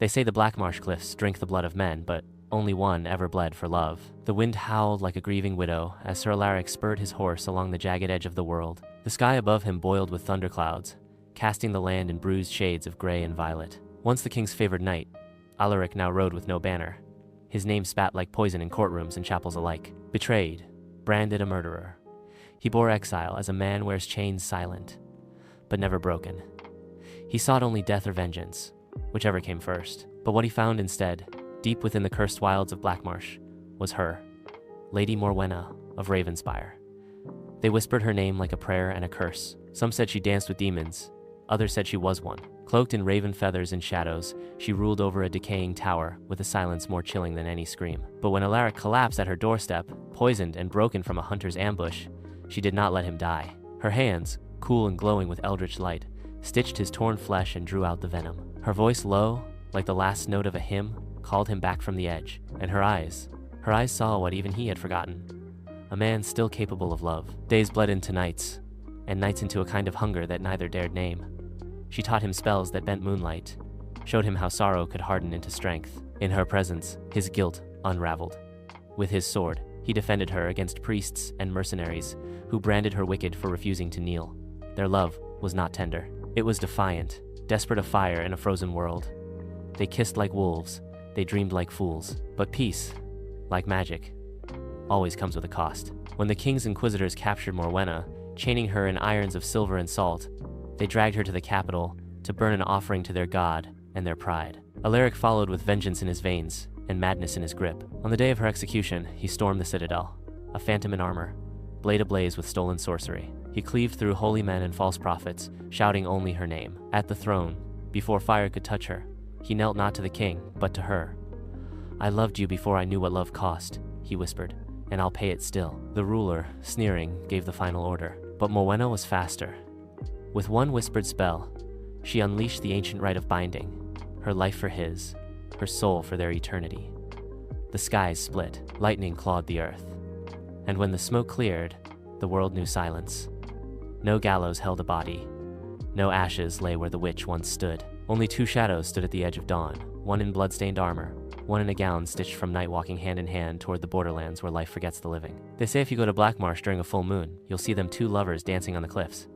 They say the Black Marsh cliffs drink the blood of men, but only one ever bled for love. The wind howled like a grieving widow as Sir Alaric spurred his horse along the jagged edge of the world. The sky above him boiled with thunderclouds, casting the land in bruised shades of gray and violet. Once the king's favored knight, Alaric now rode with no banner. His name spat like poison in courtrooms and chapels alike. Betrayed, branded a murderer. He bore exile as a man wears chains silent, but never broken. He sought only death or vengeance, whichever came first. But what he found instead, deep within the cursed wilds of Blackmarsh, was her, Lady Morwenna of Ravenspire. They whispered her name like a prayer and a curse. Some said she danced with demons, others said she was one. Cloaked in raven feathers and shadows, she ruled over a decaying tower with a silence more chilling than any scream. But when Alaric collapsed at her doorstep, poisoned and broken from a hunter's ambush, she did not let him die. Her hands, cool and glowing with eldritch light, stitched his torn flesh and drew out the venom. Her voice low, like the last note of a hymn, called him back from the edge. And her eyes saw what even he had forgotten. A man still capable of love. Days bled into nights, and nights into a kind of hunger that neither dared name. She taught him spells that bent moonlight, showed him how sorrow could harden into strength. In her presence, his guilt unraveled. With his sword, he defended her against priests and mercenaries who branded her wicked for refusing to kneel. Their love was not tender. It was defiant, desperate of fire in a frozen world. They kissed like wolves, they dreamed like fools. But peace, like magic, always comes with a cost. When the king's inquisitors captured Morwenna, chaining her in irons of silver and salt, they dragged her to the capital to burn an offering to their god and their pride. Alaric followed with vengeance in his veins and madness in his grip. On the day of her execution, he stormed the citadel, a phantom in armor, blade ablaze with stolen sorcery. He cleaved through holy men and false prophets, shouting only her name. At the throne, before fire could touch her, he knelt not to the king, but to her. "I loved you before I knew what love cost," he whispered, "and I'll pay it still." The ruler, sneering, gave the final order. But Morwenna was faster. With one whispered spell, she unleashed the ancient rite of binding, her life for his, her soul for their eternity. The skies split, lightning clawed the earth. And when the smoke cleared, the world knew silence. No gallows held a body. No ashes lay where the witch once stood. Only two shadows stood at the edge of dawn, one in blood-stained armor, one in a gown stitched from night walking hand in hand toward the borderlands where life forgets the living. They say if you go to Blackmarsh during a full moon, you'll see them two lovers dancing on the cliffs.